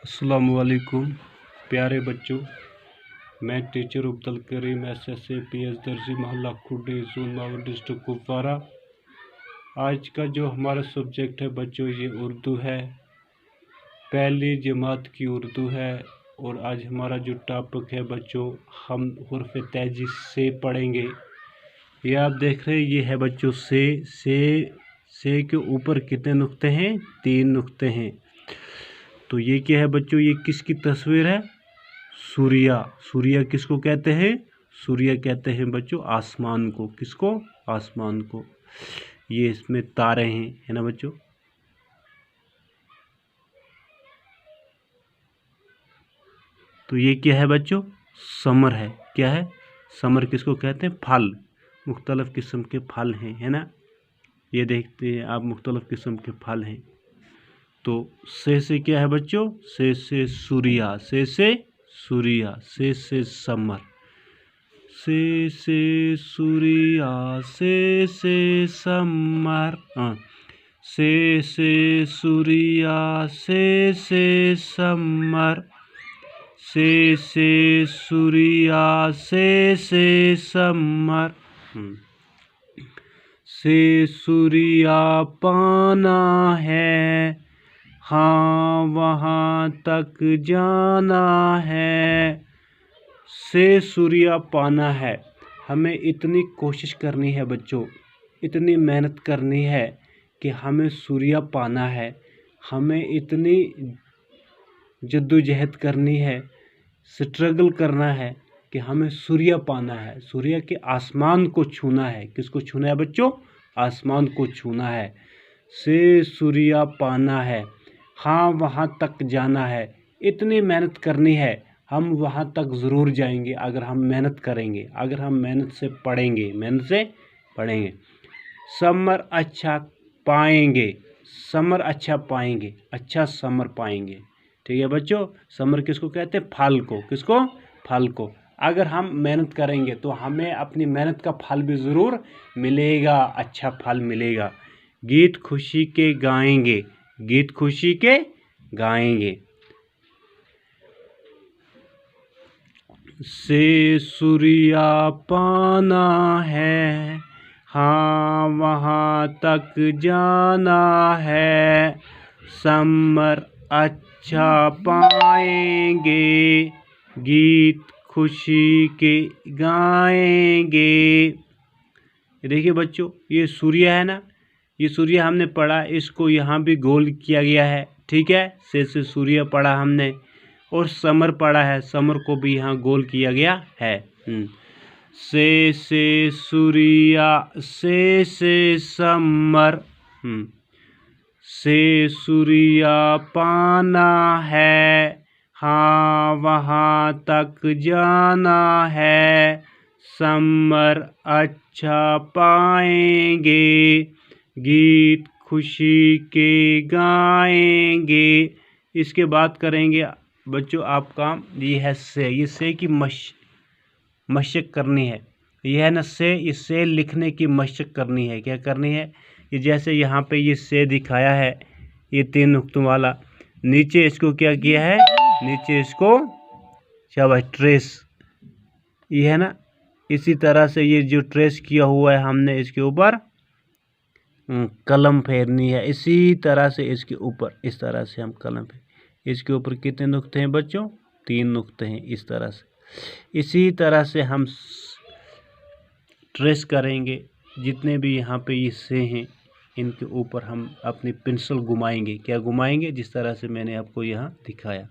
अस्सलामुअलैकुम प्यारे बच्चों, मैं teacher Abdul Karim SSA PS दर्जी मोहल्ला खुडी जोन मावर डिस्ट्रिक्ट कुपवारा। आज का जो हमारा सब्जेक्ट है बच्चों, ये उर्दू है, पहली जमात की उर्दू है। और आज हमारा जो टॉपिक है बच्चों, हम हुर्फ तेजी से पढ़ेंगे। ये आप देख रहे हैं, ये है बच्चों से के ऊपर कितने नुक्ते हैं? 3 नुक्ते हैं। तो ये क्या है बच्चों? ये किसकी तस्वीर है? सूर्या। सूर्या किसको कहते हैं? सूर्या कहते हैं बच्चों आसमान को। किसको? आसमान को। ये इसमें तारे हैं, है ना बच्चों। तो ये क्या है बच्चों? समर है। क्या है? समर किसको कहते हैं? फल। मुख्तलिफ किस्म के फल हैं, है ना। ये देखते हैं आप, मुख्तलिफ किस्म के फल हैं। तो से क्या है बच्चों? से सूर्या, से सूर्या, से समर, से सूर्या, से समर, से सूर्या, से समर, से सूर्या, से समर, से सूर्या पाना है, हाँ वहाँ तक जाना है। से सूर्या पाना है। हमें इतनी कोशिश करनी है बच्चों, इतनी मेहनत करनी है कि हमें सूर्या पाना है। हमें इतनी जद्दोजहद करनी है, स्ट्रगल करना है कि हमें सूर्या पाना है। सूर्या के आसमान को छूना है। किसको छूना है बच्चों? आसमान को छूना है। से सूर्या पाना है, हाँ वहाँ तक जाना है। इतनी मेहनत करनी है, हम वहाँ तक ज़रूर जाएंगे अगर हम मेहनत करेंगे, अगर हम मेहनत से पढ़ेंगे। समर अच्छा पाएंगे, समर अच्छा पाएंगे, अच्छा समर पाएंगे। ठीक है बच्चों। समर किसको कहते हैं? फल को। किसको? फल को। अगर हम मेहनत करेंगे तो हमें अपनी मेहनत का फल भी ज़रूर मिलेगा, अच्छा फल मिलेगा। गीत खुशी के गाएंगे, गीत खुशी के गाएंगे। से सूर्या पाना है, हाँ वहाँ तक जाना है। समर अच्छा पाएंगे, गीत खुशी के गाएंगे। देखिए बच्चों, ये सूर्य है ना, ये सूर्य हमने पढ़ा, इसको यहाँ भी गोल किया गया है। ठीक है, से सूर्य पढ़ा हमने, और समर पढ़ा है, समर को भी यहाँ गोल किया गया है। से सूर्या, से समर, से सूर्या पाना है, हाँ वहाँ तक जाना है। समर अच्छा पाएंगे, गीत खुशी के गाएंगे। इसके बाद करेंगे बच्चों आप काम, ये है से। ये से की मशक करनी है। ये है ना से, ये से लिखने की मशक करनी है। क्या करनी है? ये जैसे यहाँ पे ये से दिखाया है, ये 3 नुक्तों वाला, नीचे इसको क्या किया है? नीचे इसको शाबाश ट्रेस, ये है ना, इसी तरह से ये जो ट्रेस किया हुआ है हमने, इसके ऊपर कलम फेरनी है। इसी तरह से इसके ऊपर, इस तरह से हम कलम फेर। इसके ऊपर कितने नुक्ते हैं बच्चों? 3 नुक्ते हैं। इस तरह से, इसी तरह से हम ट्रेस करेंगे। जितने भी यहाँ पे ये से हैं, इनके ऊपर हम अपनी पेंसिल घुमाएंगे। क्या घुमाएंगे? जिस तरह से मैंने आपको यहाँ दिखाया।